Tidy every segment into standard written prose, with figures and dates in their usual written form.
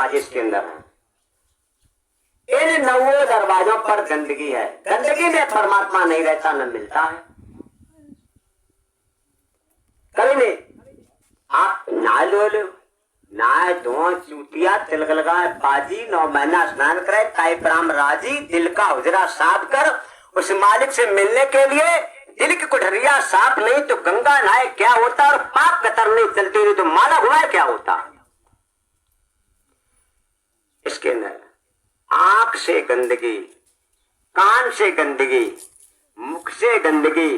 दरवाजे इसके अंदर हैं। इन 9 दरवाजों पर गंदगी है। गंदगी में परमात्मा नहीं रहता, न मिलता है कभी नहीं। आप नहा लो, नहाए धो, चूतिया तिलक लगाए, बाजी 9 महीना स्नान करे, ताई प्राम राजी, दिल का हुजरा साफ कर। उस मालिक से मिलने के लिए दिल की कुठरिया साफ नहीं तो गंगा नहाए क्या होता, और पाप कतर नहीं चलती रही तो माला घुमाए क्या होता। इसके अंदर आंख से गंदगी, कान से गंदगी, मुख से गंदगी,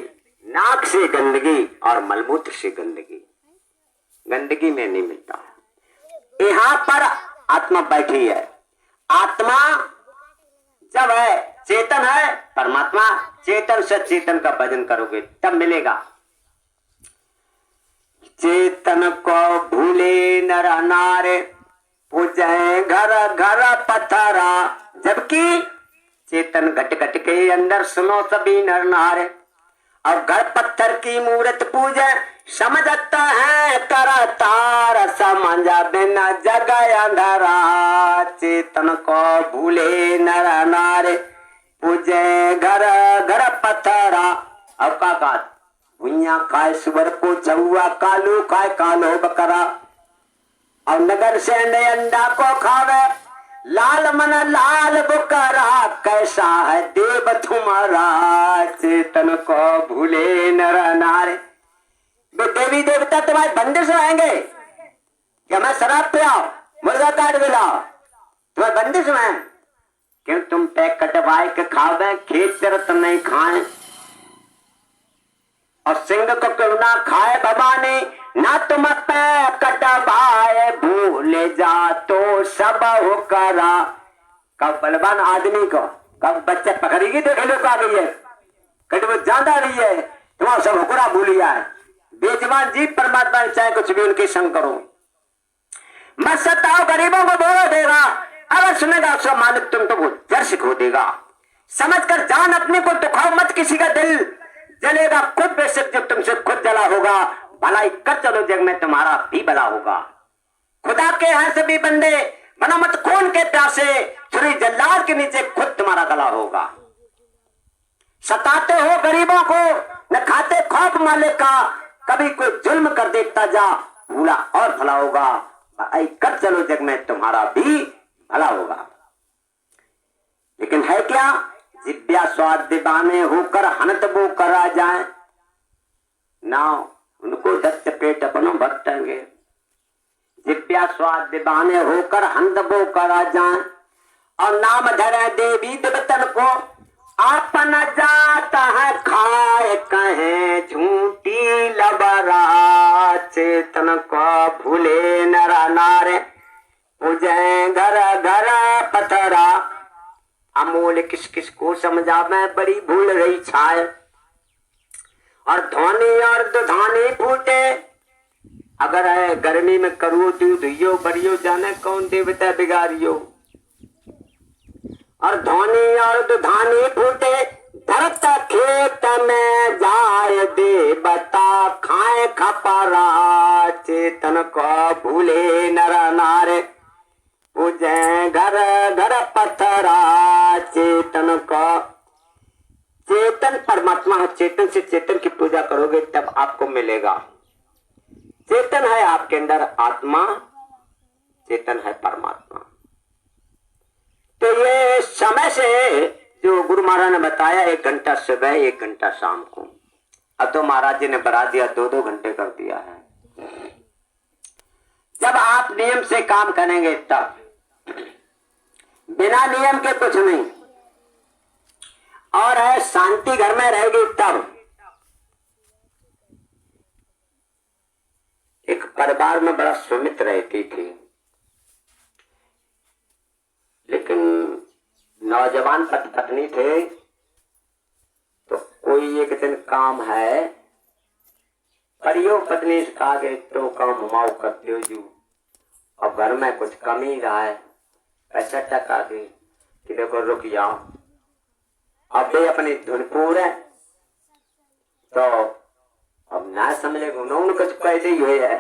नाक से गंदगी और मलमूत्र से गंदगी। गंदगी में नहीं मिलता। यहां पर आत्मा बैठी है। आत्मा जब है, चेतन है, परमात्मा चेतन से चेतन का भजन करोगे तब मिलेगा। चेतन को भूले नर नारे, पूजे घर घर पत्थरा। जबकि चेतन घट घट के अंदर सुनो सभी नर नारे, और घर पत्थर की मूर्त पूजे। समझता है तारा तार समझा बिना जगह अंधारा। चेतन को भूले नर नारे, पूजे घर घर पत्थरा। अब का भुइया खाए सुअर को, चौआ कालू खाए कालो बकरा। और नगर से अंडा को खावे, लाल मन लाल बुकरा। कैसा है देव तुम्हारा, चेतन को भूले नर नारे। देवी देवता तुम्हारे बंदिश रहेंगे कि हमें शराब पिलाओ, मुर्गा काट दिलाओ, तुम्हारे बंदिश में। क्यों तुम पैक कटवाए के खावे, खेत तरत नहीं खाए। और सिंह को क्यों ना खाए भवानी, ना तुम पैक कटवाए। भूले जा तो सब हो करा। कब बलवान आदमी को, कब बच्चे पकड़ेगी देख लो आ गई है, कभी वो ज्यादा रही है, तुम्हारा सब हुक्रा भूलिया है। बेजवान जीव परमात्मा चाहे कुछ भी उनके संग करो। मत सताओ गरीबों को बोलो देगा, अगर सुनेगा उसका मालिक तुमको वो जड़ सिखो देगा। समझ कर जान अपने को दुखाओ मत, किसी का दिल जलेगा खुद बेशक जब तुमसे खुद जला होगा। भलाई कर चलो जग में तुम्हारा भी भला होगा। खुदा के हैं सभी बंदे, बनो मत खून के प्यासे। छुरी जल्लाद के नीचे खुद तुम्हारा गला होगा। सताते हो गरीबों को, न खाते खौफ मालिक का। कभी कोई जुल्म कर देखता जा, भूला और भला होगा। आई कर चलो जग में तुम्हारा भी भला होगा। लेकिन है क्या, जिब्या स्वाद दीवाने होकर हनत वो करा जाए ना, उनको दत्त पेट अपनो भटकेंगे। जिब्या स्वाद दीवाने होकर हंद वो करा जाए, और नाम धरे देवी देवतन को। आपन जाता है खाए कहे झूठी लबरा। चेतन को भूले नर नारे, पूजे घर घर पत्थरा। अमूल किस किस को समझा मैं, बड़ी भूल रही छाए। और धोनी और दुधानी फूटे, अगर है गर्मी में करो दूध यो बरियो, जाने कौन देवता बिगाड़ियो। और धोनी और दुधानी फूटे, धरत खेत में जाए दे बता खाए खपरा। चेतन को भूले नर नारे, पूजे घर घर पत्थरा। चेतन को, चेतन परमात्मा है, चेतन से चेतन की पूजा करोगे तब आपको मिलेगा। चेतन है आपके अंदर आत्मा, चेतन है परमात्मा। तो ये समय से जो गुरु महाराज ने बताया 1 घंटा सुबह 1 घंटा शाम को, अब तो महाराज जी ने बढ़ा दिया 2-2 घंटे कर दिया है। जब आप नियम से काम करेंगे तब, बिना नियम के कुछ नहीं। और है शांति घर में रहेगी तब। एक परिवार में बड़ा सुमित रहती थी, लेकिन नौजवान पति पत्नी थे। तो कोई एक दिन काम है, परियो पत्नी कहा गए तो काम हुमाऊ करते हो जू, और घर में कुछ कमी रहा है, पैसा टका दे कि देखो रुक जाओ। अब ये अपनी धुनपुर है तो अब ना समझे उन्होंने कुछ पहले ही हुए है,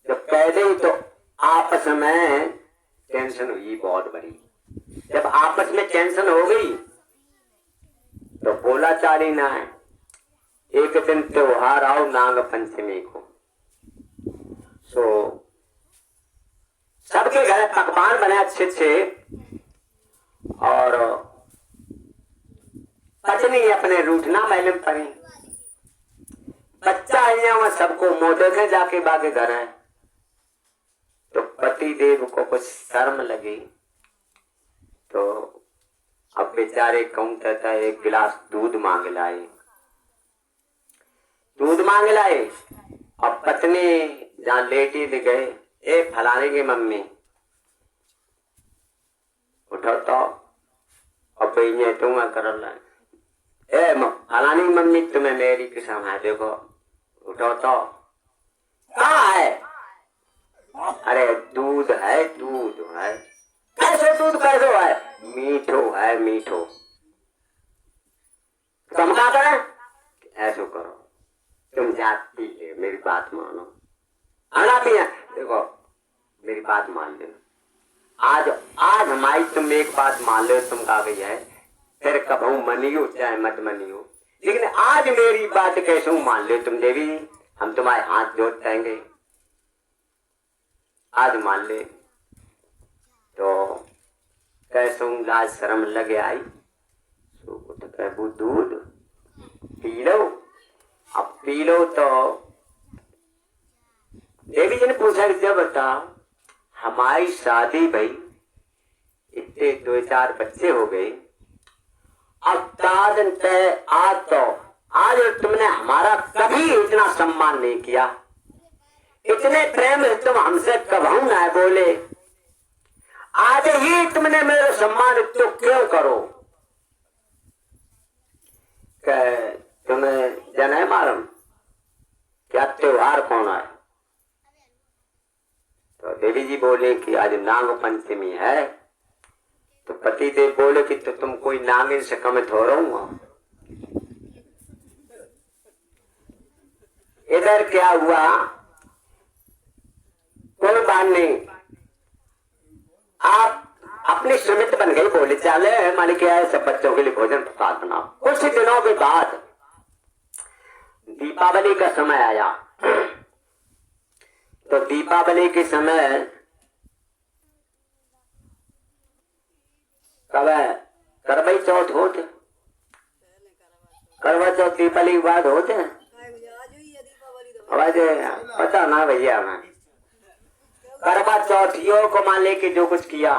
तो पहले ही तो आपस में टेंशन हुई बहुत बड़ी। जब आपस में टेंशन हो गई तो बोला चाली ना है। एक दिन त्योहार आओ नाग पंचमी को, सो सबके घर पकवान बने अच्छे अच्छे, और पत्नी अपने रूठना मैलम पड़ी। बच्चा वहां सबको मोदक है जाके बागे घर है। तो पति देव को कुछ शर्म लगी, तो अब बेचारे कहूं था एक गिलास दूध मांग लाए। दूध मांग लाए। अब पत्नी जहां लेटी दिख गए, ए फलाने की मम्मी उठो तो, अब ये तुम कर ए फलानी मम्मी तुम्हें मेरी किस्म है, देखो उठो तो। कहाँ है? अरे दूध है, दूध है। कैसे दूध कैसे है? मीठो है, मीठो। तुम क्या करें? ऐसा करो, तुम जाती है, मेरी बात मानो। आना पिया, देखो मेरी बात मान लो। आज आज हमारी तुम एक बात मान लो, तुम कहा गई है, फिर कबहू मनियो चाहे मत मनियो, लेकिन आज मेरी बात कैसे मान लो तुम देवी, हम तुम्हारे हाथ जोड़ देंगे, आज मान ले। तो कैसे लाज शर्म लगे आई, तो उठ कर वो दूध पी लो। अब पी लो तो देवी जी ने पूछा, जब बताओ हमारी शादी भाई इतने 2-4 बच्चे हो गए, अब आज तो आज तुमने हमारा कभी इतना सम्मान नहीं किया, इतने प्रेम तुम हमसे कभी ना बोले, आज ही तुमने मेरा सम्मान तो क्यों करो? तुम्हें जन है मालूम क्या त्योहार कौन है? तो देवी जी बोले कि आज नाग पंचमी है। तो पति देव बोले कि तो तुम कोई नागिन से कम थोड़ा हो। इधर क्या हुआ, कोई बात नहीं, आप अपनी सुमित बन गई, बोले चले मालिक है सब बच्चों के लिए भोजन प्रसाद बनाओ। कुछ दिनों के बाद दीपावली का समय आया। तो दीपावली के समय कब है? करवाई चौथ होते, करवा चौथ दीपावली के बाद होते हैं। पता ना भैया, मैं करवा चौथियों को मान लेके जो कुछ किया,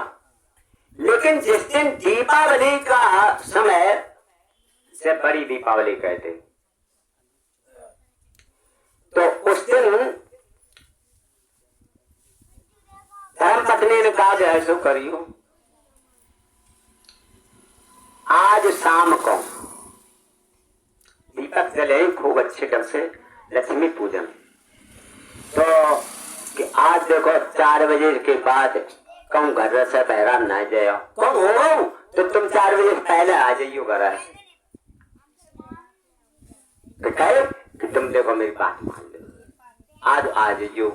लेकिन जिस दिन दीपावली का समय से बड़ी दीपावली कहते, तो उस दिन धर्म पत्नी ने कहा ऐसा करियो, आज शाम को दीपक जले खूब अच्छे ढंग से लक्ष्मी पूजन। तो कि आज देखो 4 बजे के बाद कौन घर से बहरा न जाओ, कौन हो तो तुम 4 बजे से पहले आ जाइयो घर। तो कहे कि तुम देखो मेरी बात मान लो, आज आ जाइयो,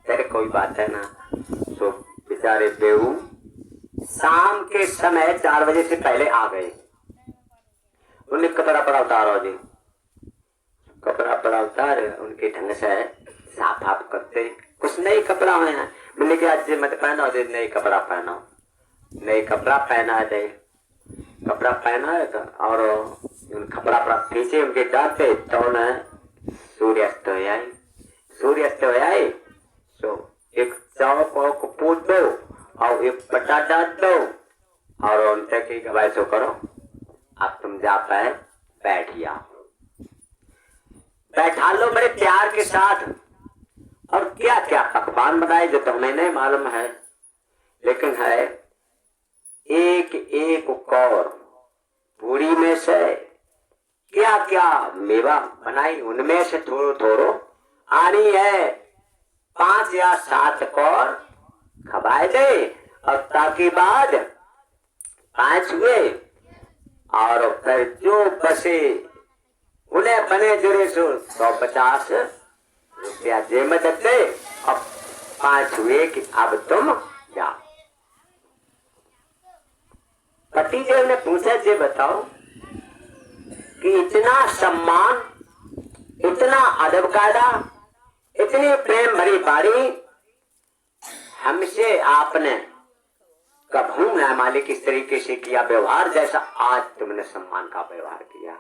तेरे कोई बात है ना। तो बेचारे बेहू शाम के समय 4 बजे से पहले आ गए। उन्हें कपड़ा पड़ा उतारो जी, कपड़ा पड़ा उतार उनके ढंग से साफ साफ करते, कुछ नई कपड़ा में है, मैंने कहा आज मत पहना दे, नई कपड़ा पहनो, नई कपड़ा पहना दे, कपड़ा पहना है और उन कपड़ा अपना पीछे उनके जाते तो सूर्यास्त हो जाए, सूर्यास्त हो जाए। तो एक चाव को पूछ दो और एक पटा डाल दो और उनसे की गवाही सो करो, अब तुम जा पाए बैठिया, बैठा लो मेरे प्यार के साथ। और क्या क्या पकवान बनाए जो तुम्हें नहीं मालूम है, लेकिन है एक एक कौर पूरी में से क्या क्या मेवा बनाई, उनमें से थोड़ो थोड़ो आनी है 5 या 7 कौर खवाए दे, और ताकि बाद 5 हुए और फिर जो बसे उन्हें बने जुड़े 150 रुपया जेमत दे, और 5 छुए कि अब तुम जाओ। पतिदेव ने पूछा, जे बताओ कि इतना सम्मान, इतना अदब कायदा, इतनी प्रेम भरी बाड़ी हमसे आपने कभी न मालिक इस तरीके से किया व्यवहार जैसा आज तुमने सम्मान का व्यवहार किया।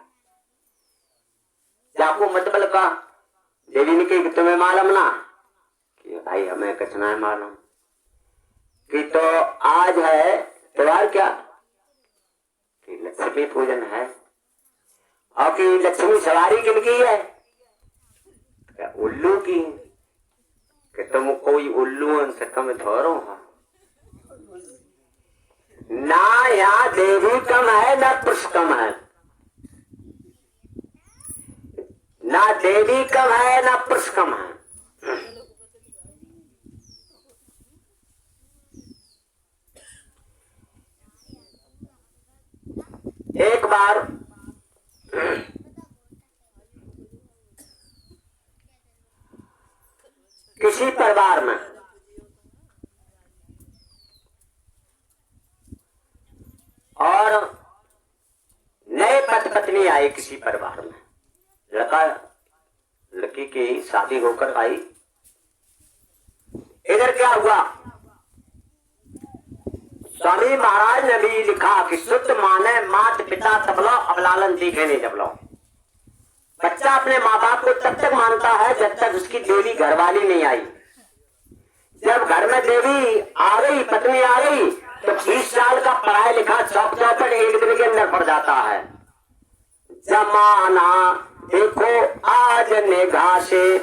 जाको मतलब का देवी ने कही कि तुम्हें मालूम ना कि भाई हमें कुछ ना मालूम कि तो आज है त्योहार क्या कि लक्ष्मी पूजन है और कि लक्ष्मी सवारी किनकी है? उल्लू की। कि तुम कोई उल्लू से कम थोरो हो ना, यहाँ देवी कम है ना पुरुष कम है, ना देवी कम है ना पुरुष कम है। एक बार किसी परिवार में और नए पति पत्नी आई किसी परिवार में, लड़की की शादी होकर आई। इधर क्या हुआ, स्वामी महाराज ने भी लिखा कि शुद्ध माने मात पिता तबलो अब लालन दिखे नहीं जबलो। बच्चा अपने माँ बाप को तब तक मानता है जब तक उसकी देवी घरवाली नहीं आई। जब घर में देवी आ गई, पत्नी आ गई, तो 20 साल का पढ़ाई लिखा चौपट एक दिन के अंदर पड़ जाता है। जमाना देखो आज निगाह से,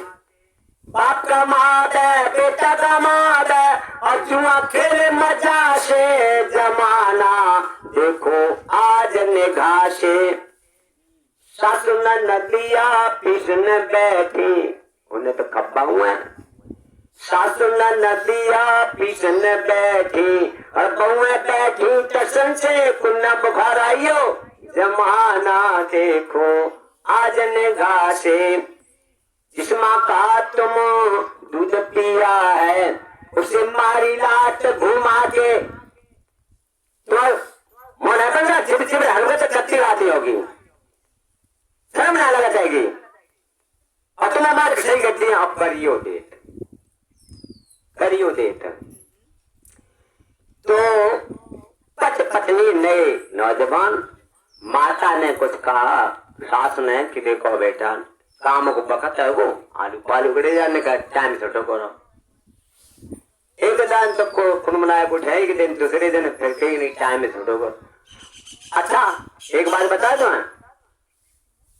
बाप कमा दे बेटा कमा दे और जुआ खेले मजा से। जमाना देखो आज निगाह से, सासु नदिया पिसन बैठी, उन्हें तो खब्बा हुआ है। सासु नदिया पिसन बैठी और बहुएं बैठी टसन से कुन्ना बुखार आइयो। जमाना देखो आज निगाह से, जिस माँ का तुम दूध पिया है उसे मारी लाट घुमा के तो मोना बंदा चिप चिप हलवे तो कच्ची लाती होगी, शर्म ना लगा जाएगी। और तुम्हें बात सही करती है, अब करियो देत तो पत पत्नी नए नौजवान, माता ने कुछ कहा सास ने कि देखो बेटा काम को बखत है वो आलू पालू गड़े जाने का टाइम छोटो करो। एक दिन तो कुन मनाया कुछ है, एक दिन दूसरे दिन फिर कहीं नहीं टाइम छोटो करो। अच्छा एक बात बता दो,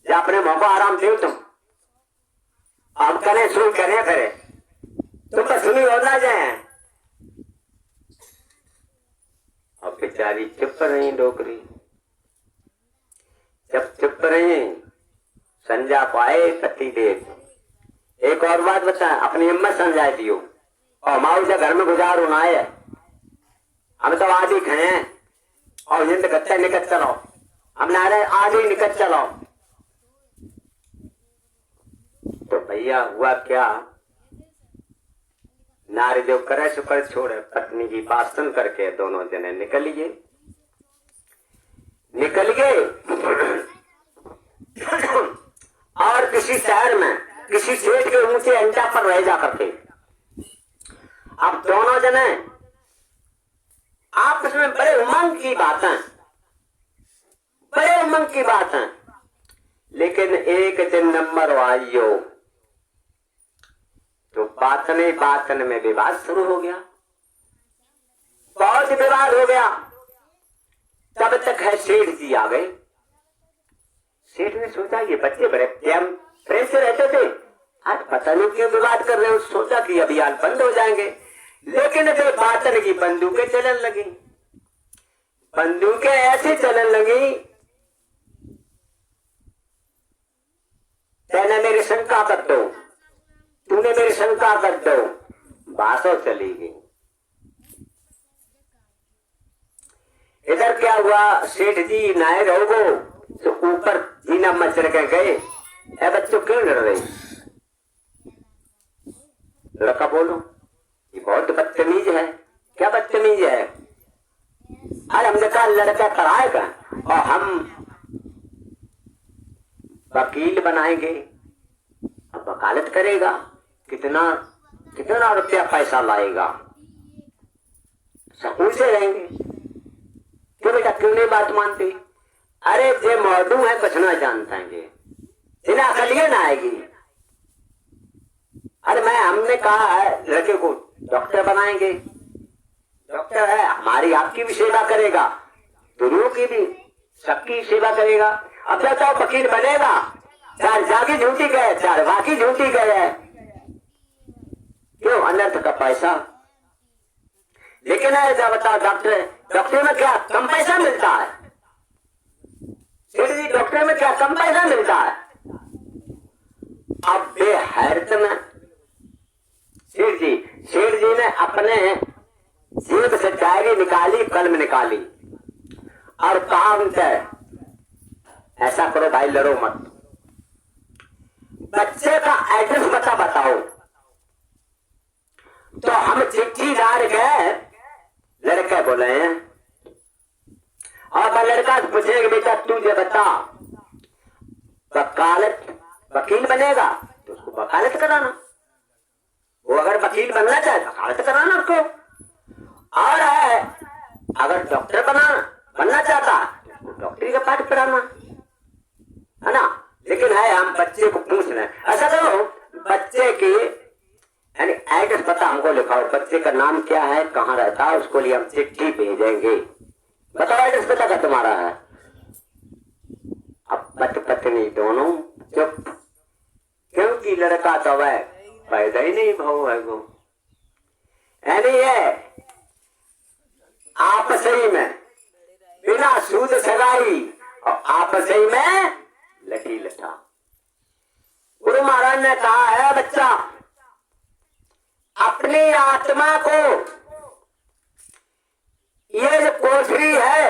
जब अपने मौका आराम दो तुम अब करें सुन करें करे तुम तो सुनी हो ना जाए। अब बेचारी चुप रही डोकरी, जब चुप रही संजा पाए पति देव। एक और बात बता, अपनी हिम्मत समझा दियो और माऊ से घर में गुजारू ना है, हम तो आदि खाए और जिंद कच्चा निकट चलो, हम नारे आदि निकट चलो। तो भैया हुआ क्या, नारी जो करे सुकर छोड़े, पत्नी की बात सुन करके दोनों जने निकल गए और किसी शहर में किसी सेठ के ऊंचे अंटा पर रह जा करके अब दोनों जने आपस में बड़े उमंग की बातें, लेकिन एक दिन नंबर आइयो तो बातन में विवाद शुरू हो गया, बहुत विवाद हो गया। तब तक है सेठ जी आ गए। सेठ ने सोचा ये बच्चे बड़े प्रेम से रहते थे, आज पता नहीं क्यों विवाद कर रहे हो। सोचा कि अभी हाल बंद हो जाएंगे, लेकिन फिर बातन की बंदूकें चलन लगी। बंदूकें ऐसे चलन लगी, तेने मेरी शंका कर दो, तूने मेरी शंका कर दो, बासों चली गई। इधर क्या हुआ, सेठ जी नायक हो गो तो ऊपर जीना मचर के गए। ए बच्चों क्यों लड़ रहे? लड़का बोलो, ये बहुत बदतमीज है। क्या बदतमीज है? अरे हमने कहा लड़का कराएगा और हम वकील बनाएंगे, अब वकालत करेगा, कितना कितना रुपया पैसा लाएगा, सकून से रहेंगे। क्यों बेटा, क्यों नहीं बात मानती? अरे जे मौजू है कुछ ना जानता है, इन्हें अकलियत ना आएगी। अरे हमने कहा है लड़के को डॉक्टर बनाएंगे, डॉक्टर है हमारी आपकी भी सेवा करेगा, दोनों की भी, सबकी सेवा करेगा। अब बताओ वकील बनेगा, चार जागी झूठी गए, चार बाकी झूठी गए, क्यों? अनर्थ का पैसा। लेकिन ऐसा बताओ डॉक्टर में क्या कम पैसा मिलता है? सेठ जी, डॉक्टर में क्या कम पैसा मिलता है? अब बेहैरत में सेठ जी ने अपने जेब से डायरी निकाली, कलम निकाली और कहा उनसे, ऐसा करो भाई, लड़ो मत, बच्चे का एड्रेस बताओ। तो हम चिट्ठी डाल गए, लड़के बोले हैं, और लड़का पूछेगा बेटा तू ये बता, वकील बनेगा तो उसको वकालत कराना, वो अगर वकील बनना चाहे वकालत कराना उसको, और है अगर डॉक्टर बनना चाहता तो डॉक्टरी का पाठ कराना, है ना। लेकिन है हम बच्चे को पूछ रहे हैं, ऐसा करो बच्चे की यानी एड्रेस पता हमको लिखाओ, बच्चे का नाम क्या है, कहाँ रहता है, उसको लिए हम चिट्ठी भेजेंगे, बताओ एड्रेस पता का तुम्हारा है। अब पत्नी दोनों चुप, क्योंकि लड़का तो वह पैदा ही नहीं भाव है वो, यानी है आपस ही में बिना सूद सगाई और आपस ही में लठी लठा। गुरु महाराज ने कहा है बच्चा, अपनी आत्मा को, ये जो कोठरी है,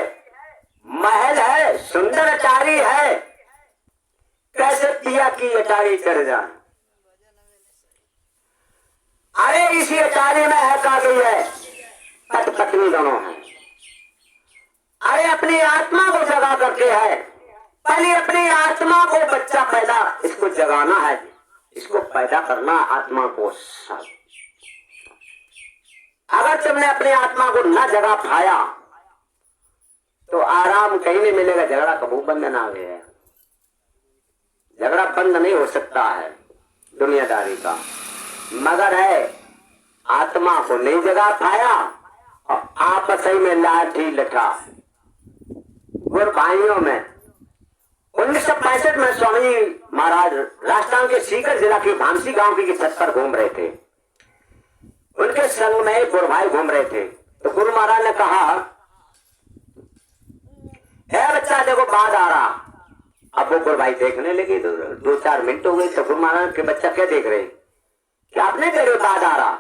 महल है, सुंदर अटारी है, कैसे किया कि अटारी चढ़ जाए? अरे इसी अटारी में है का गई है, पत्नी दोनों है। अरे अपनी आत्मा को जगा करके है, पहले अपनी आत्मा को बच्चा पैदा, इसको जगाना है, इसको पैदा करना आत्मा को। अगर तुमने अपनी आत्मा को न जगा पाया तो आराम कहीं नहीं मिलेगा, झगड़ा कबू बंद ना हुए, झगड़ा बंद नहीं हो सकता है दुनियादारी का। मगर है आत्मा को नहीं जगा पाया और आपस में लाठी लठा। गुरु भाइयों में 1965 में स्वामी महाराज राजस्थान के सीकर जिला के भामसी गांव की छत पर घूम रहे थे, उनके संग में गुरु भाई घूम रहे थे। तो गुरु महाराज ने कहा, है बच्चा देखो बाद आ रहा। अब वो गुरु भाई देखने लगे, 2-4 मिनट हो गए। तो गुरु महाराज के बच्चा क्या देख रहे, कि आपने कह रहे बाद आ रहा,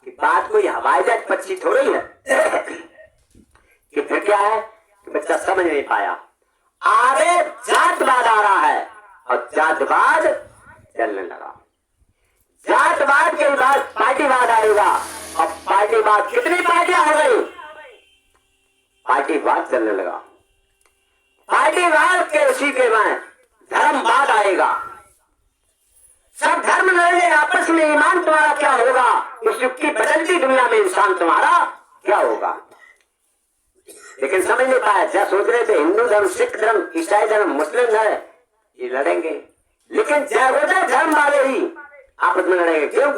कि बात कोई हवाई जहाज पक्षी थोड़ी है कि फिर क्या है, कि बच्चा समझ नहीं पाया। आगे जातवाद आ रहा है और जातवाद चलने लगा, जातवाद के बाद पार्टीवाद आएगा और पार्टीवाद, कितनी पार्टियां हो गई, पार्टीवाद चलने लगा। पार्टीवाद के उसी के बाद धर्मवाद आएगा, सब धर्म लड़े आपस में, ईमान तुम्हारा क्या होगा, इस युग की बदलती दुनिया में इंसान तुम्हारा क्या होगा। लेकिन समझ नहीं पाया, क्या सोच रहे थे हिंदू धर्म, सिख धर्म, ईसाई धर्म, मुस्लिम धर्म ये लड़ेंगे, लेकिन जैवोदय धर्म वाले ही आपस में लड़ेंगे। क्यों?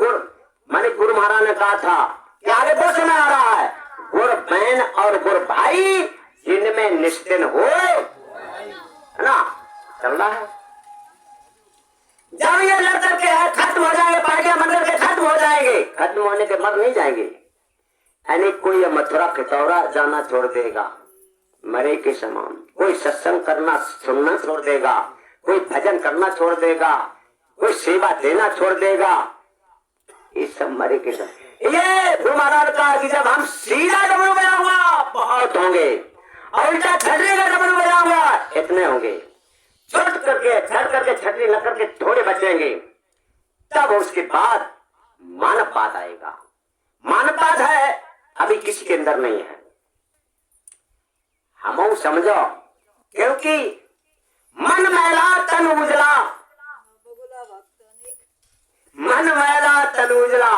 गुरु महाराज ने कहा था कि आगे वो समय आ रहा है, गुरु बहन और गुरु भाई जिनमें निश्चिन हो, है ना, चल रहा है। जब ये लड़ करके है खत्म हो जाएंगे, पार्टियां मंदिर के खत्म हो जाएंगे, खत्म होने के मर नहीं जाएंगे। यानी कोई मथुरा खितौरा जाना छोड़ देगा मरे के समान, कोई सत्संग करना सुनना छोड़ देगा, कोई भजन करना छोड़ देगा, कोई सेवा देना छोड़ देगा, ये सब मरे के समान। ये गुरु महाराज कहा कि जब हम सीधा डमरू बजाऊंगा बहुत होंगे और उल्टा छतरी का डमरू बजाऊंगा इतने होंगे, छट करके छतरी न करके थोड़े बचेंगे। तब उसके बाद मानव बात आएगा, मानववाद है अभी किसी के अंदर नहीं है। हम समझो, क्योंकि मन मैला तन उजला, मन मैला तन उजला,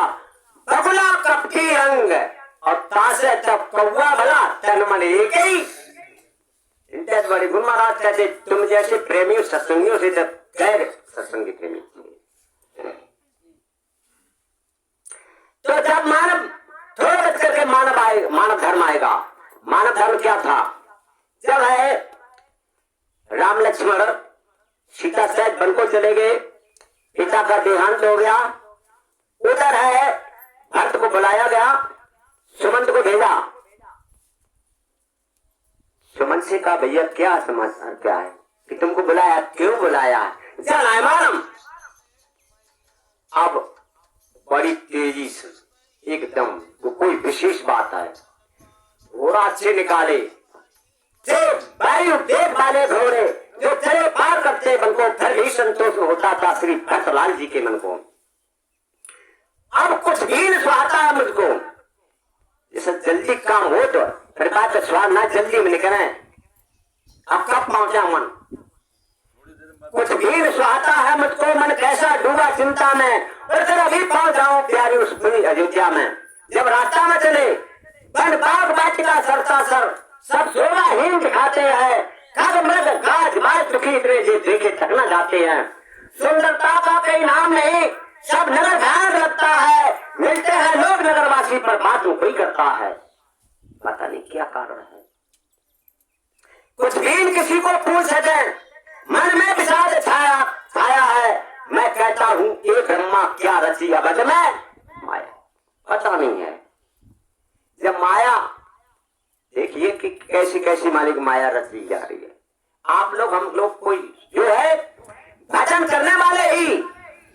बगुला कपटी अंग, और तासे तब कौवा भला तन मन एक ही। बड़ी गुरु महाराज कहते तुम जैसे प्रेमियों सत्संगियों से जब गैर सत्संगी प्रेमी। तो जब मानव थोड़े बच करके मानव धर्म आएगा। मानव धर्म क्या था? जब है राम लक्ष्मण सीता सहित वन को चले गए, पिता का देहांत हो गया, उधर है भरत को बुलाया गया, सुमंत को भेजा। सुमंत से कहा भैया क्या समाचार क्या है कि तुमको बुलाया, क्यों बुलाया है? जाना है मालूम। अब बड़ी तेजी से एकदम वो कोई विशेष बात है, घोड़ा से निकाले वायु देव वाले घोड़े जो चले पार करते वन को, फिर भी संतोष होता था श्री भरतलाल जी के मन को। अब कुछ भी नहीं सुहाता है मुझको, जैसे जल्दी काम हो तो फिर बात स्वाद ना जल्दी में निकले, अब कब पहुंचा मन। कुछ भी नहीं सुहाता है मुझको, मन कैसा डूबा चिंता में, और जरा अभी पहुंच जाऊं प्यारी उस अयोध्या में। जब रास्ता में चले वन बाग बाटिका सरता सर, सब शोभा हीन दिखाते हैं, खग मृग गाज बाज दुखी इतने देखे थकना जाते हैं। सुंदरता का कोई नाम नहीं, सब नगर भयानक लगता है, मिलते हैं लोग नगरवासी पर बात कोई करता है, पता नहीं क्या कारण है। कुछ भी किसी को पूछ सके, मन में विषाद छाया है, मैं कहता हूँ ये ब्रह्मा क्या रची अवध में माया, पता नहीं है। जब माया देखिए कि कैसी कैसी मालिक माया रची जा रही है। आप लोग हम लोग कोई जो है भजन करने वाले ही,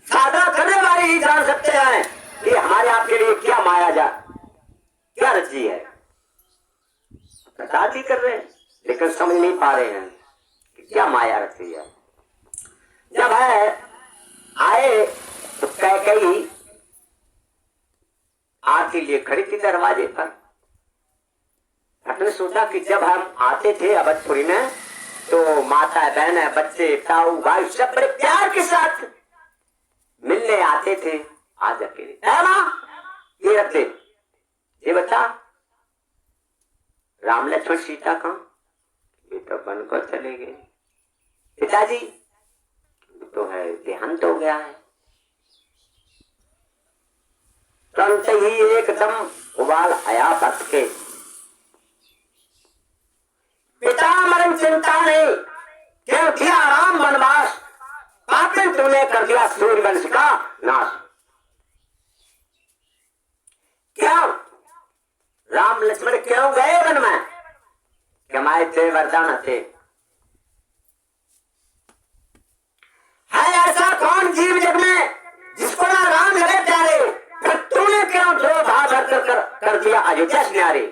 साधना करने वाले ही जान सकते हैं कि हमारे आपके लिए क्या माया क्या रची है। प्रचार भी कर रहे हैं लेकिन समझ नहीं पा रहे हैं कि क्या माया रची है। जब है आए तो कैकेयी आके लिए खड़ी थी दरवाजे पर। आपने सोचा कि जब हम आते थे अवधपुरी में तो माता बहन बच्चे ताऊ भाई सब बड़े प्यार के साथ मिलने आते थे। आज अकेले ये रखते, ये बता राम लक्ष्मण सीता कहाँ? ये तो वन को चले गए। पिताजी तो है देहांत हो गया है। तुरंत ही एकदम उबाल आया भक्त के, पिता मरण चिंता नहीं, क्यों किया राम वनवास, पापिन तूने कर दिया सूर्यवंश का नाश। क्यों राम लक्ष्मण क्यों गए वन में? कमाए थे वरदान थे। है ऐसा कौन जीव जग में जिसको ना राम लगे प्यारे, फिर तूने क्यों जो भाव कर दिया अयोध्या से न्यारे।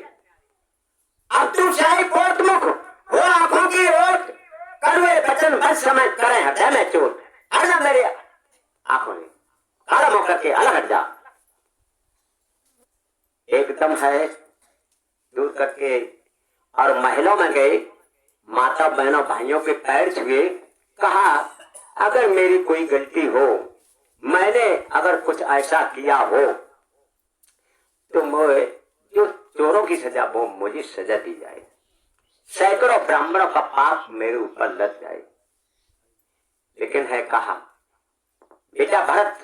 अब तू चाहे पोत मुख हो आंखों की ओट, कड़वे बचन बस समय करे हृदय में चोट। हरना मेरे आंखों ने काला होकर के अलग हट जा। एकदम है दूर करके और महलों में गए, माता बहनों भाइयों के पैर छुए, कहा अगर मेरी कोई गलती हो, मैंने अगर कुछ ऐसा किया हो तो मुझे जो चोरों की सजा वो मुझे सजा दी जाए, सैकड़ों ब्राह्मणों का पाप मेरे ऊपर लग जाए। लेकिन है कहा बेटा भरत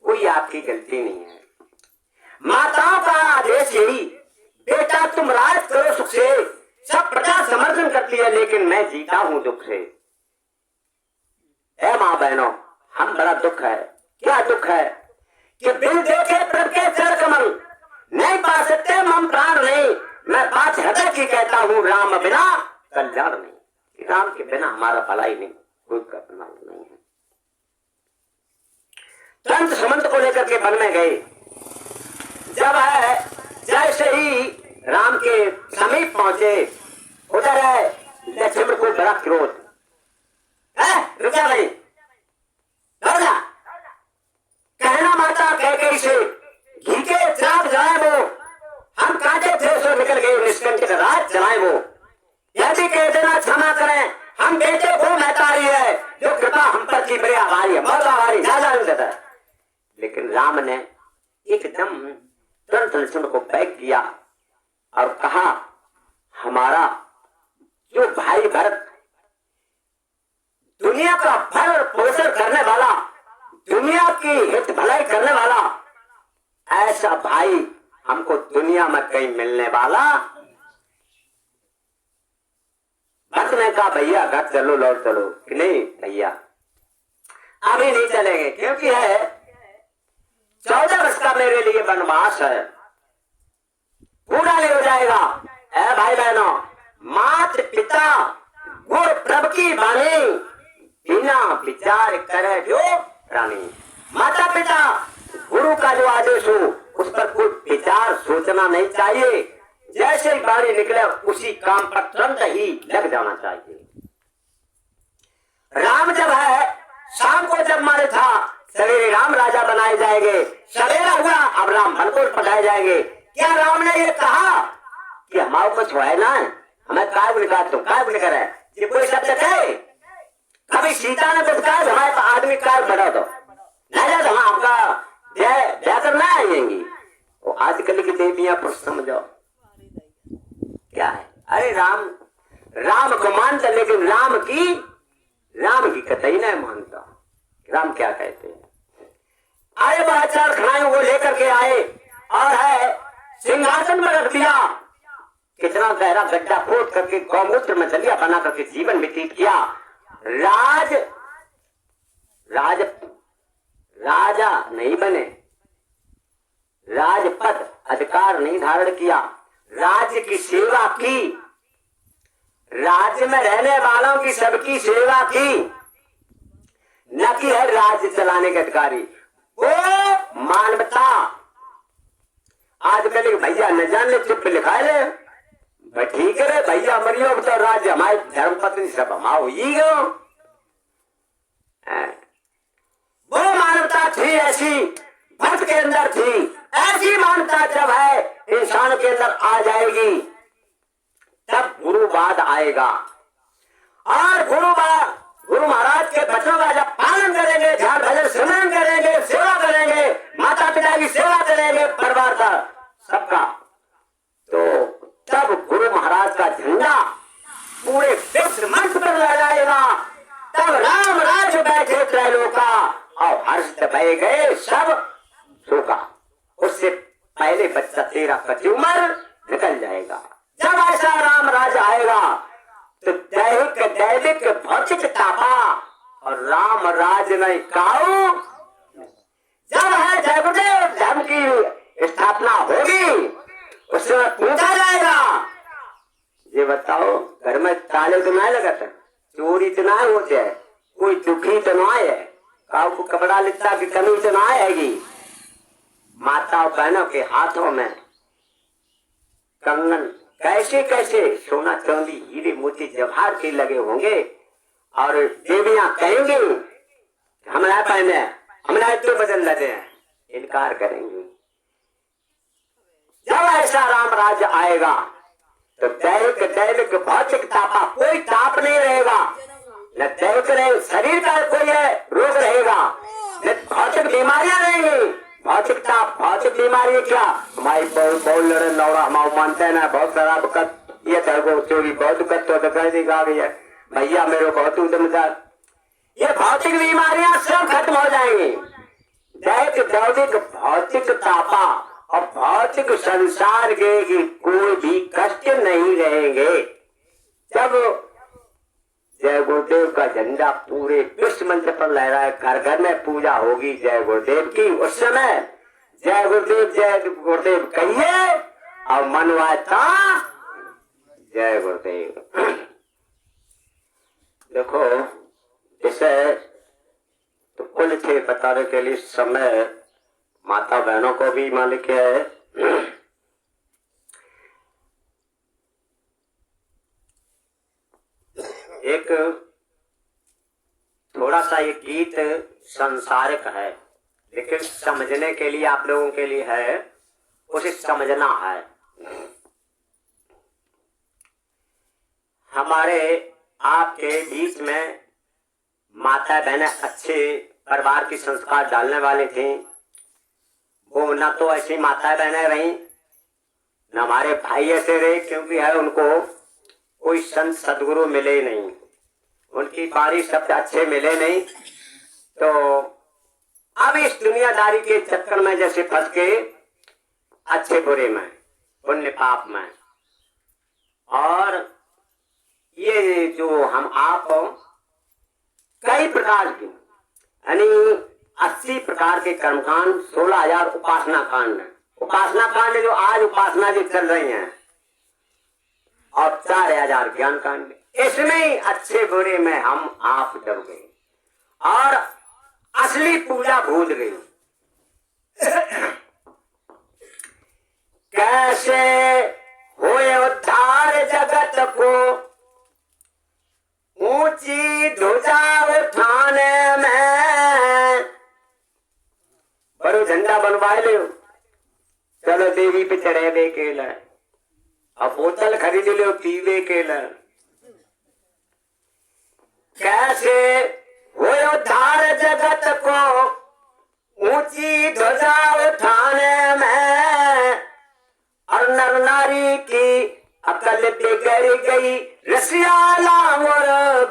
कोई आपकी गलती नहीं है, माताओं का आदेश यही, बेटा तुम राज करो सुख से, सब प्रजा समर्थन करती है लेकिन मैं जीता हूं दुख से। ऐ मां बहनों हम बड़ा दुख है, क्या दुख है कि बिन देखे प्रभ के चर कमल, नहीं पा सकते मम प्राण नहीं, मैं बात हृदय की कहता हूँ राम बिना कल्याण नहीं। राम के बिना हमारा भलाई नहीं, कोई करना नहीं है। तुरंत सुमंत को लेकर के वन में गए। जब है जैसे ही राम के समीप पहुंचे, उधर है लक्ष्मण को बड़ा क्रोध है, रुका नहीं कहना माता कैकेयी से घी के चाक भरत लक्ष्मण को बैक किया और कहा, हमारा जो भाई भरत दुनिया का भरण पोषण करने वाला, दुनिया की हित भलाई करने वाला, ऐसा भाई हमको दुनिया में कहीं मिलने वाला। भरत ने कहा, भैया घर चलो, लौट चलो। कि नहीं भैया अभी नहीं चलेंगे, क्योंकि है 14 वर्ष का मेरे लिए वनवास है, पूरा नहीं हो जाएगा। ऐ भाई बहनों, मात पिता गुरु प्रभु की वाणी, बिना विचार करे जो प्राणी। माता पिता गुरु का जो आदेश हो उस पर कोई विचार सोचना नहीं चाहिए, जैसे ही वाणी निकले उसी काम पर तुरंत ही लग जाना चाहिए। राम जब है, शाम को जब मारे था, सवेरे राम राजा बनाए जाएंगे। सवेरा हुआ, अब राम भनकोट पढ़ाए जाएंगे। क्या राम ने ये कहा कि हमारे कुछ है ना, हमें काय निकाल तुम काय निकल है, ये कोई शब्द कहे? कभी सीता ने कुछ कहा हमारे आदमी कार बढ़ा दो नहीं, हम आपका ब्याह करना आएंगी। वो आजकल की देवियां पर समझो क्या है। अरे राम को मानता, लेकिन राम की कतई नहीं मानता। राम क्या कहते हैं? अरे वह 4 खड़ाइयों को लेकर के आए और है सिंहासन में रख दिया। कितना गहरा गड्ढा खोद करके गौमूत्र में दलिया बना करके जीवन व्यतीत किया। राजा नहीं बने, राजपद अधिकार नहीं धारण किया, राज्य की सेवा की, राज्य में रहने वालों की सबकी सेवा की, न कि है राज्य चलाने के अधिकारी। वो मानवता आजकल भैया न जान ले चुप लिखा ले, ठीक है भैया मरियो तो राज्य हमारे धर्म पत्नी सब हमाओ ही गो। वो मानवता थी ऐसी, भक्त के अंदर थी। ऐसी मानवता जब है इंसान के अंदर आ जाएगी तब गुरुवाद आएगा। और गुरु महाराज के बच्चों का जब पालन करेंगे, ध्यान भजन सिमरन करेंगे, सेवा करेंगे, माता पिता की सेवा करेंगे, परिवार का सबका, तो तब गुरु महाराज का झंडा पूरे विश्व मंच पर लहराएगा। तब राम राज्य बैठे त्रैलोका और हर्ष बह गए सब शोका। उससे पहले बच्चा तेरा कच्ची उम्र निकल जाएगा। जब ऐसा राम राज आएगा तो दैविक भौतिक तापा और राम राज नहीं काऊ। जब है जयगुरुदेव धर्म की स्थापना होगी उस समय पूछा जाएगा, ये बताओ घर में ताले तो नहीं लगता, चोरी तो ना होती है, कोई दुखी तो ना है, काऊ को कपड़ा लिता की कमी तो ना आएगी। माताओं बहनों के हाथों में कंगन कैसे कैसे सोना चांदी हीरे मोती जवाहर के लगे होंगे और देवियां कहेंगे हमारा पहने, हमारा तो बदल लगे हैं, इनकार करेंगे। जब ऐसा राम राज्य आएगा तो दैविक भौतिक तापा कोई ताप नहीं रहेगा, न दैविक रहे शरीर का कोई रोग रहेगा, न भौतिक बीमारियां रहेंगी। भौतिक ताप भौतिक बीमारी क्या हमारी बहुत लड़े लौड़ा हम मानते हैं ना, बहुत शराब कत ये तरह चोरी बहुत कत तो आ गई है भैया मेरे बहुत उदमदार, ये भौतिक बीमारियां सब खत्म हो जाएंगी। दैविक भौतिक तापा और भौतिक संसार के कोई भी कष्ट नहीं रहेंगे। जब जय गुरुदेव का झंडा पूरे विश्व मंच पर लहराए, घर घर में पूजा होगी जय गुरुदेव की, उस समय जय गुरुदेव कहिए और मनवाता जय गुरुदेव। देखो इसे तो कुल थे बताने के लिए समय माता बहनों को भी मालिक है। एक थोड़ा सा ये गीत संसारिक है लेकिन समझने के लिए आप लोगों के लिए है, उसे समझना है। हमारे आपके बीच में माता बहनें अच्छे परिवार की संस्कार डालने वाले थे, वो ना तो ऐसी माता बहने रही, न हमारे भाई ऐसे रहे, क्योंकि है उनको कोई संत सदगुरु मिले नहीं, उनकी बारी शब्द अच्छे मिले नहीं। तो अब इस दुनियादारी के चक्कर में जैसे फंस के अच्छे बुरे में, पुण्य पाप में, और ये जो हम आप कई प्रकार के यानी 80 प्रकार के कर्मकांड, 16,000 उपासना कांड, उपासना कांड जो आज उपासना जो चल रही हैं, और 4,000 ज्ञान कांड। इसमें अच्छे बुरे में हम आप डर गए और असली पूजा भूल गई। कैसे होए उद्धार जगत को, ऊंची ध्वजा उठाने में। बड़ो झंडा बनवाए ले, चलो देवी पे चढ़े के लिए, अब बोतल खरीद लो पीवे के लिए। कैसे होए उद्धार जगत को, ऊंची ध्वजा उठाने में, और नर नारी की अकल बिगड़ गई रसियाला मोर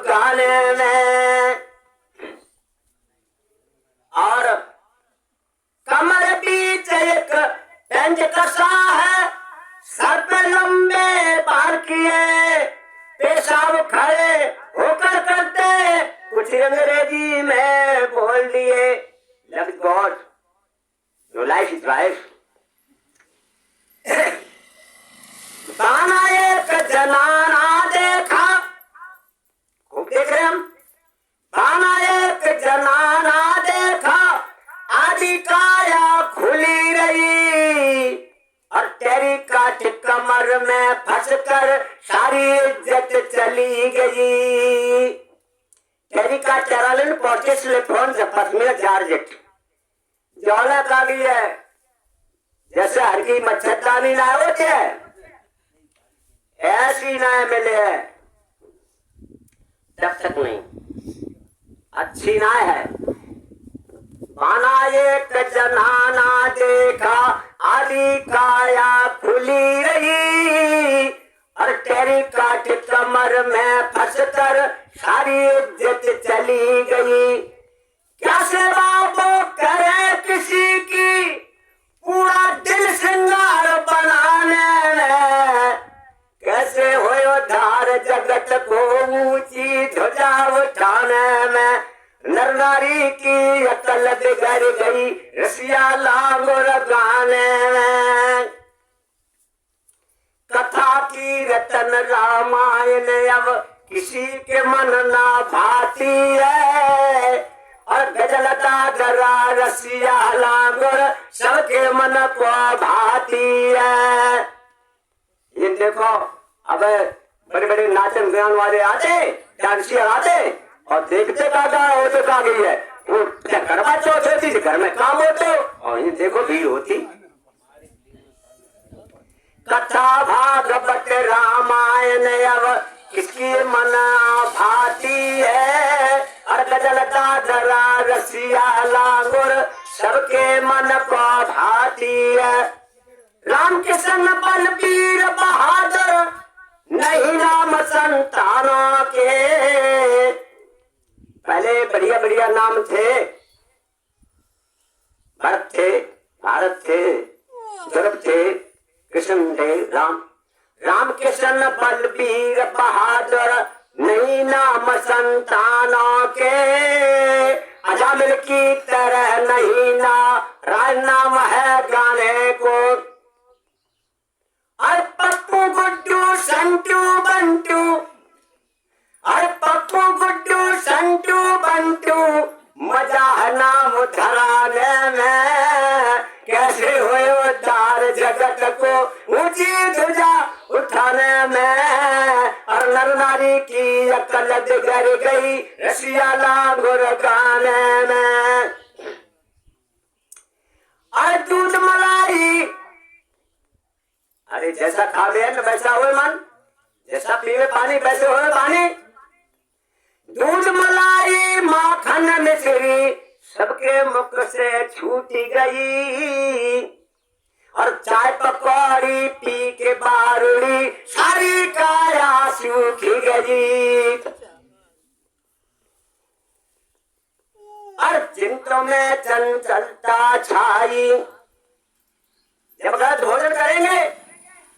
गाने में। और कमर बीच एक पंज कसा है, सर पे लंबे बाल किए, पेशाब खड़े होकर करते, कुछ अंग्रेजी में बोल दिए। Love God, no life is life. बाना एक जनाना देखा, खूब देख रहे हम, बाना एक जनाना देखा, आदि काया खुली रही, और तेरी काट कमर में फंसकर सारी इज्जत चली गई। तेरी का चरालन पहुंचे फोन जपत में जारजेट जौला का भी है, जैसे हर की मच्छरदानी ना होते ऐसी ना मिले, तब तक नहीं अच्छी ना है। बाना एक जनाना देखा, आदि काया खुली रही, और तेरी काट कमर में फंसकर सारी इज्जत चली गई। क्या सेवा वो करे किसी की, पूरा दिल श्रृंगार बनाने में। कैसे होए उद्धार जगत को, ऊंची ध्वजा उठाने में, नर नारी की अकल बिगड़ गई रसियाला मोर गाने में। कथा की रतन रामायण अब किसी के मन ना भाती है, और गजलता जरा रसियाला मोर सबके मन को भाती है। ये देखो अब बड़े बड़े नाचन गान वाले आते, डांसियर आते, और देखते काका होते का गई है, वो करवा चौथ होती, घर में काम होते, और ये देखो भीड़ होती। कथा भागवत रामायण अब किसकी मन भाती है, और गजलता जरा रसियाला मोर सबके मन को भाती है। राम कृष्ण बलबीर बहादुर नहीं नाम संतानों के, पहले बढ़िया बढ़िया नाम थे, भरत थे, भारत थे, ध्रुव थे, कृष्ण थे, राम कृष्ण बलबीर बहादुर नहीं नाम संतानों के। अजामिल की तरह नहीं ना राय नाम है गाने को। अरे पप्पू गुड्डू संटू बंटू, अरे पप्पू गुड्डू संटू बंटू, मजा है नाम धराने में। कैसे हुए उद्धार जगत को, ऊंची ध्वजा उठाने में, और नर नारी की अकल बिगड़ गई रसियाला मोर गाने में। अरे दूध मलाई, अरे जैसा खावे वैसा हुए मन, जैसा पीवे पानी वैसे हुए पानी। दूध मलाई माखन मिश्री सबके मुख से छूट गई, और चाय पकौड़ी पी के बारूड़ी सारी काया सूख गई। और चिंतों में चंचलता छाई, जब गलत भोजन करेंगे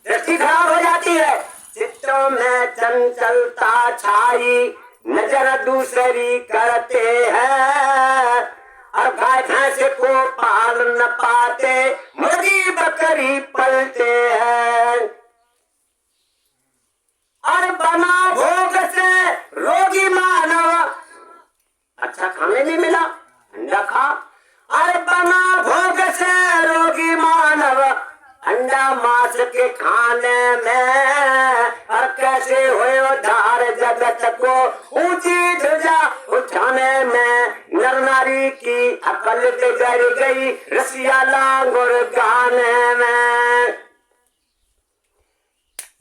दृष्टि खराब हो जाती है। चित्तों में चंचलता छाई, नजर दूसरी करते हैं, और गाय भैंस को पाल न पाते, मुर्गी बकरी पलते हैं। और बना भोग से रोगी मानव, अच्छा खाने नहीं मिला अंडा खा। और बना भोग से रोगी मानव, अंडा मांस के खाने में, और कैसे हुए उद्धार जगत को ऊंची ध्वजा उठाने में। नर नारी की अकल बिगड़ गई रसिया लांगुर गाने में।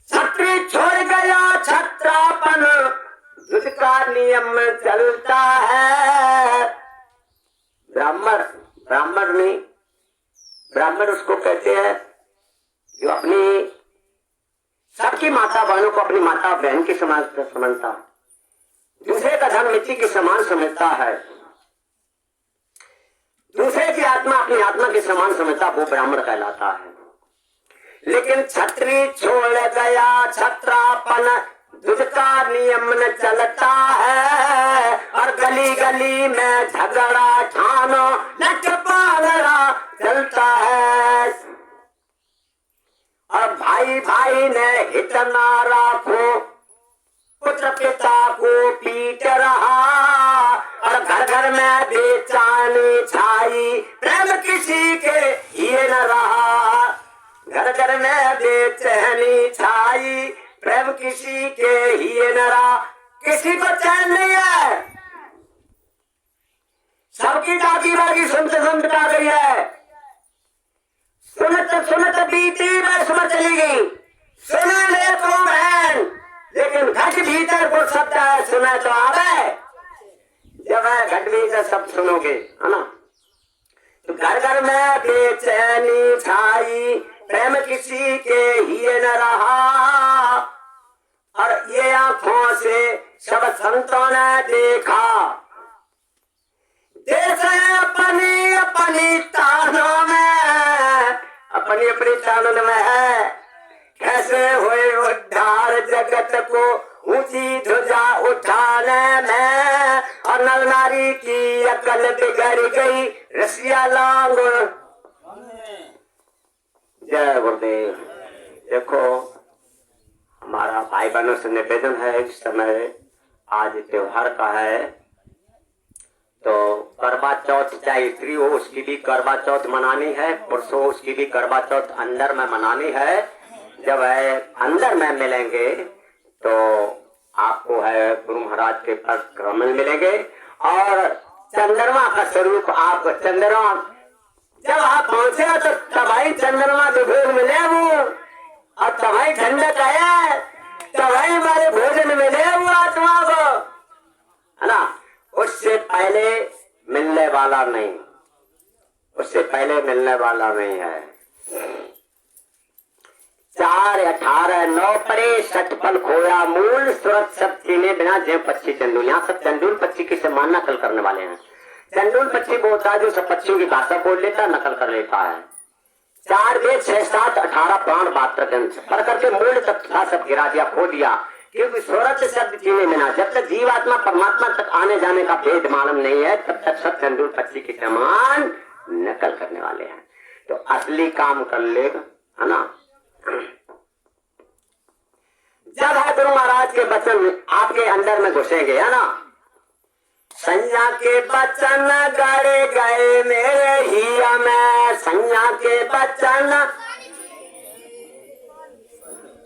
छत्री छोड़ गया छत्रापन, युद्ध का नियम चलता है। ब्राह्मण नहीं, ब्राह्मण उसको कहते हैं जो अपनी सबकी माता बहनों को अपनी माता बहन की समान समझता, दूसरे का धन मिट्टी के समान समझता है, दूसरे की आत्मा अपनी आत्मा के समान समझता, वो ब्राह्मण कहलाता है। लेकिन छत्री छोड़ गया छत्रापन, युद्ध का नियम न चलता है। और गली गली में झगड़ा ठानो नट पागड़ा चलता है। और भाई भाई ने हित ना राखो, पुत्र पिता को पीट रहा। और घर घर में बेचैनी छाई, प्रेम किसी के ये न रहा। घर घर में बेचैनी छाई, प्रेम किसी के ही न रहा। किसी को चैन नहीं है, सबकी डाकी बाकी सुनते सुनते आ गई है। सुनत सुनत बीती बरसों चली गई, सुना ले तो बहन, लेकिन घट भीतर को शब्द है सुना तो आवे। जब है घट भीतर सब सुनोगे, है ना। तो घर घर में बेचैनी छाई, प्रेम किसी के ही न रहा। और ये आंखों से सब संतों ने देखा, देश अपनी अपनी तानों में, अपनी अपनी तानों में है। कैसे हुए उद्धार जगत को ऊंची ध्वजा उठाने में। और नर नारी की अकल बिगड़ गई रसिया लांगुर। जय गुरुदेव। देखो हमारा भाई बहनों से निवेदन है, इस समय आज त्योहार का है, तो करवा चौथ चाहे स्त्री हो उसकी भी करवा चौथ मनानी है, पुरुष हो उसकी भी करवा चौथ अंदर में मनानी है। जब है अंदर में मिलेंगे तो आपको है गुरु महाराज के परिक्रमण मिलेंगे। और चंद्रमा का स्वरूप आप चंद्रमा जब आप पहुंचे तो तबाही चंद्रमा के भोग मिले वो, और तबाही ठंडक आया, तबाही हमारे भोजन मिले वो आत्मा को, है ना। उससे पहले मिलने वाला नहीं, उससे पहले मिलने वाला नहीं है। 4, 18, 9 परे सटपल खोया मूल सूरत सब चीने बिना जय पक्षी चंदूल। यहाँ सब चंदूल पक्षी की समान नकल करने वाले हैं। चंदूल पक्षी बोलता है जो सब पक्षियों की भाषा बोल लेता है, नकल कर लेता है। 4 वेद 6, 7, 18 प्राण बात पढ़ करके मूल तत्व सब गिरा दिया, खो दिया। क्योंकि सूरत शब्द चीने बिना जब तक जीवात्मा परमात्मा तक आने जाने का भेद मालूम नहीं है, तब तक सब चंदूल पक्षी की समान नकल करने वाले हैं। तो असली काम कर लेगा, है ना। जब है गुरु महाराज के वचन आपके अंदर में घुसेंगे, है ना। संज्ञा के वचन गड़े गए मेरे हिया में, संज्ञा के वचन,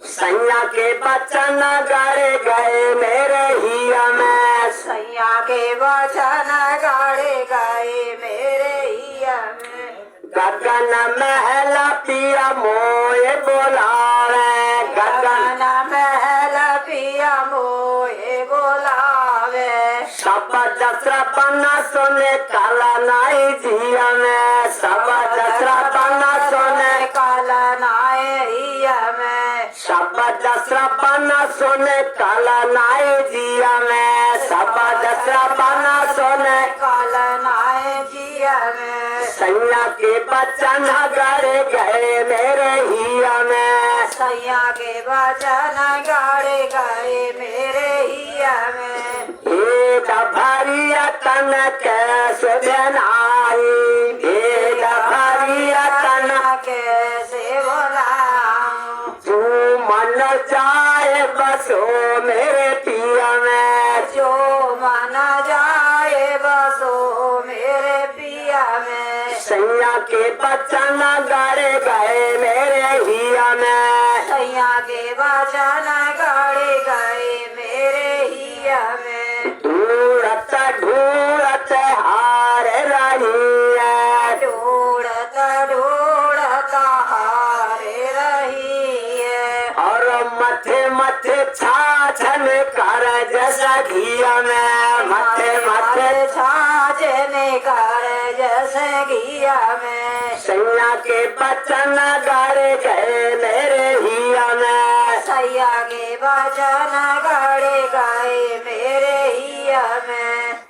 संज्ञा के वचन गड़े गए मेरे हिया में, संज्ञा के वचन गड़े गए मेरे हिया में। गगन महल पिया मोए बोलावे, गगन महल पिया मोए बोलावे। शब्द दसरा पन्ना सोने काला नाई जिया में सबा दसरा पन्ना सोने काला नाए हिया में सबा दसरा पन्ना सोने काला नाई जिया में सबा दसरा पन्ना सोने काला नाए जिया में सैया के बच्चन गड़े गए मेरे हिया में सैया के वचन गाड़े गए मेरे हिया में भेद भरिया तन कैसे बनाई भेद भरिया तन कैसे बोलाऊं तू मन जाए बसो मेरे पिया में जो मन जाए बसो मेरे पिया में सैया के बच्चन गड़े गए मेरे हिया में सैया के वचन गाड़े गए मेरे हिया में ढूंढत ढूंढत हार रही है ढूंढत ढूंढत हारे रही है और मथे मथे छाछन कर जैसा घिया में मथे मथे छाछने कर जैसे घिया में सैया के बच्चन गड़े गए मेरे हिया में सैया के वचन गाड़े गए मेरे हिया में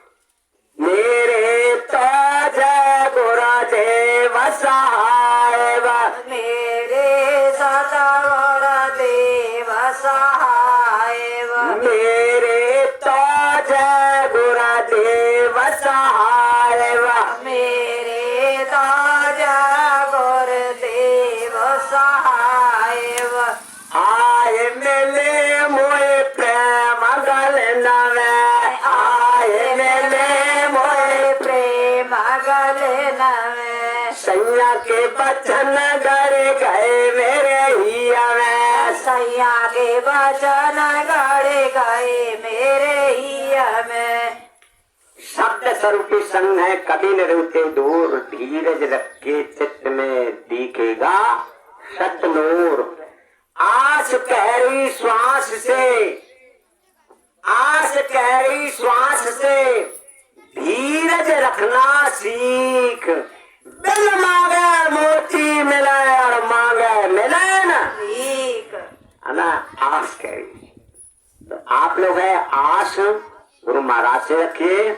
मेरे तो जय गुरा देव सहाय मेरे सतवर देव सहाय मेरे तो जय गुरा देव सहाय मेरे ताजा गुरुदेव सहाय आए मिले मोए प्रेम गल नवे आए मिले मोए प्रेम गलन में सैया के बचन गड़े गए मेरे हिया में सैया के वचन गाड़े गए मेरे हिया में शब्द स्वरूपी संग है कभी न रुके दूर धीरज रखे चित्त में दिखेगा सतनूर आस गहरी श्वास से आस गहरी श्वास से धीरज रखना सीख बिल मांगे मोती मिले और मांगे मिले न ठीक है ना आस गहरी तो आप लोग है आस गुरु महाराज से रखिए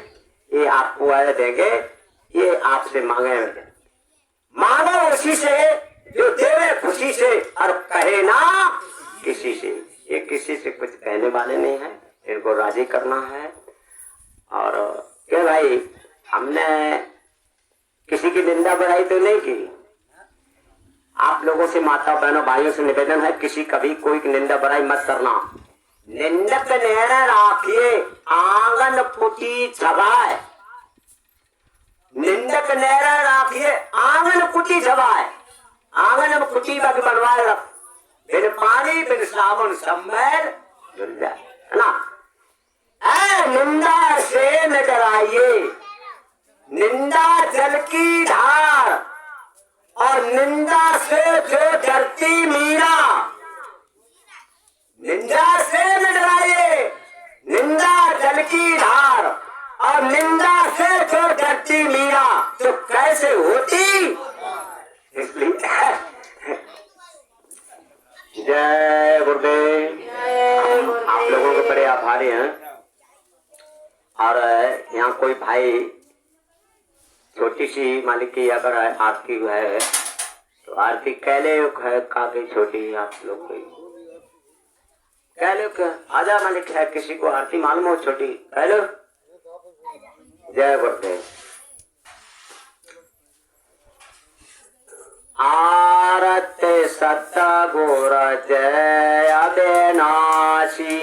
ये आपको आए देंगे ये आपसे मांगे मांगो उसी से जो देवे खुशी से और कहे ना किसी से ये किसी से कुछ कहने वाले नहीं है इनको राजी करना है और क्या भाई हमने किसी की निंदा बुराई तो नहीं की आप लोगों से माता बहनों भाइयों से निवेदन है किसी कभी कोई निंदा बुराई मत करना निंदक नैण राखिए आंगन कुटी छबाए निंदक नैण राखिए आंगन कुटी छबाए आंगन में कुटी बाकी बनवाए रख बिन पानी बिन साबुन सब मैल धुल जाए है ना निंदा से न डराइए निंदा जल की धार और निंदा से जो डरती मीरा निंदा से न डराइए निंदा जल की धार और निंदा से जो डरती मीरा तो कैसे होती इसलिए जय गुरुदेव आप लोगों के बड़े आभारी हैं और यहाँ कोई भाई छोटी सी मालिक की अगर आरती है तो आरती कहले काफी छोटी आप लोग कोई कह लो आजा मालिक है किसी को आरती मालूम हो छोटी कह लो जय गुरुदेव आरते सतगुर जय अविनाशी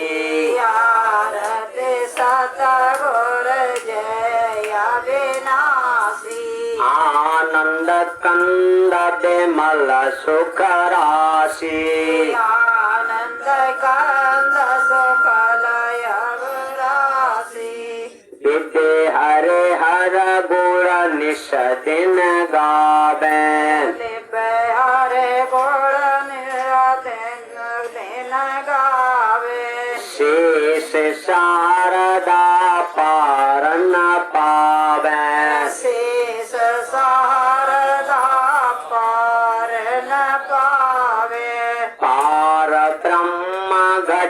आरते सतगुर जय अविनाशी आनंद कंद विमल सुख राशि आनंद कंद सुखलय राशि विद्य हरे हर गुण निश दिन गावे हरे गुण दिन गावे शेष शारदा पारन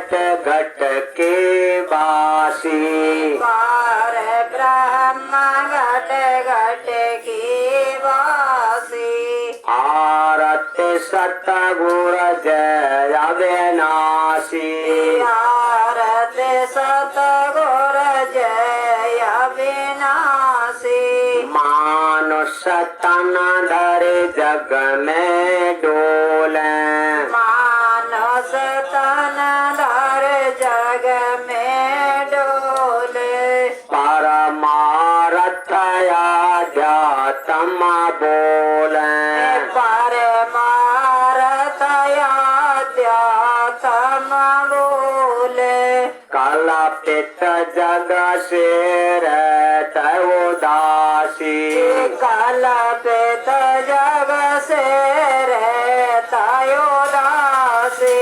घट घट के वासी पार ब्रह्म घट घट की वासी आरत सतगुर जय अविनाशी आरत सतगुर जय अविनाशी मानुष तन धर जग में डोले मानस तन धर जग में डोले परमारथ अध्यात्म बोले परमारथ अध्यात्म बोले कल्पित जग से रहत उदासी कल्पित जग से रहता उदासी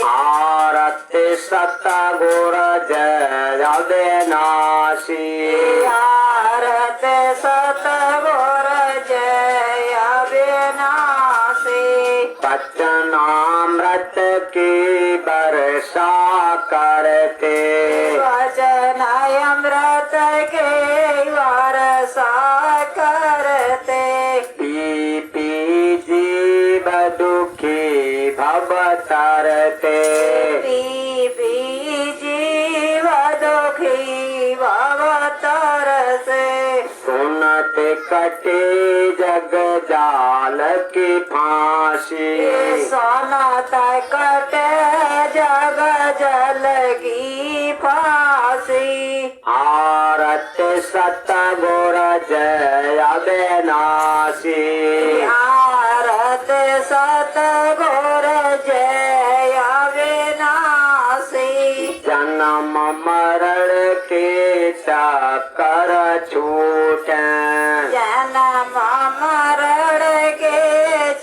आरत सतगुर जय अविनाशी आरत सतगुर जय अविनाशी वचनामृत की वर्षा करते वचन अमृत के वर्षा करते पी पी जीव दुखी भव तरते पी पी जीव दुखी भवतर से सुनते कटे जग जाल की फांसी सोनत कट जग जल की फांसी आरत सतगुर जय अविनाशी आरत सतगुर जय अविनाशी जन्म मरण के चक्कर छूटे जन्म मरण के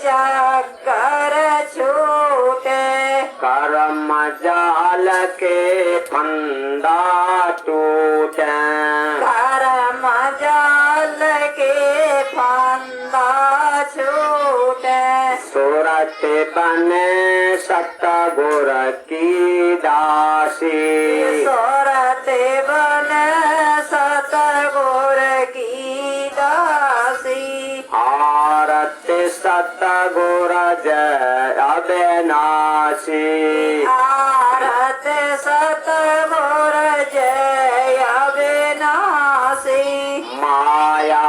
चक्कर छूटे कर्म जाल के फंदा टूटे कर्म जाल के फंदा छूटे सूरत बने सतगुर की दासी सोरत बन सतगुर की दासी आरत सतगुर जय अविनाशी आरत सतगुर जय अविनाशी माया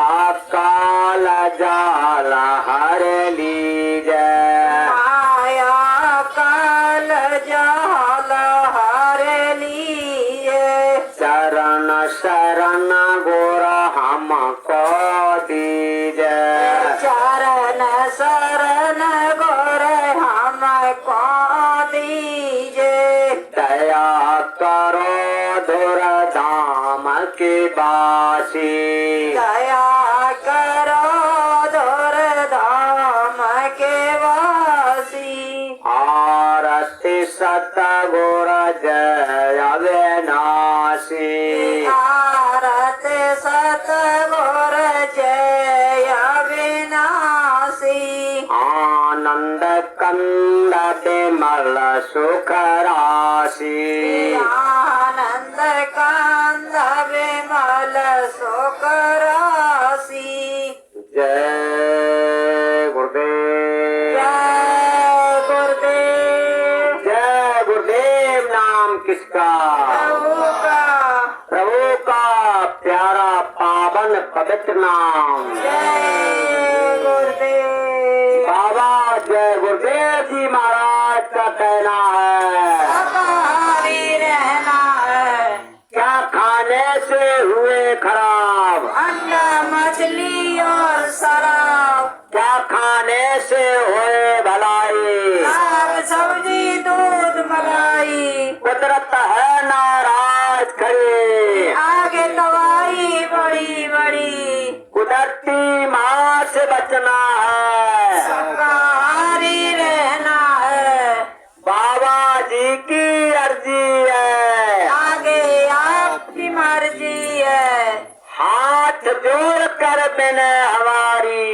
काल जाल हर लीजय माया काल जाल हर लिए चरण शरण गुर हमको दीजय चरण शरण गुर हमको दीजे दया करो धुर धाम की बासी दया करो धुर धाम के वासी आरती सतगुर जय अविनाशी आरत सतगुर जय अविनाशी आनंद कंद विमल सुख राशि आनंद कांद विमल सुख राशि जय गुरुदेव जय गुरुदेव जय गुरुदेव। नाम किसका? प्रभु का प्यारा पावन पवित्र नाम। जय गुरुदेव। बाबा जय गुरुदेव जी महाराज का कहना है शाकाहारी रहना है, क्या खाने से हुए खराब, अंडा मछली और शराब, क्या खाने से हुए भलाई, साग सब्जी दूध मलाई, कुदरत है नाराज खड़ी, आगे दवाई बड़ी बड़ी, कुदरती माँ से बचना है, शाकाहारी रहना है, बाबा जी की अर्जी है, आगे आपकी मर्जी है, हाथ जोड़ कर बिन हमारी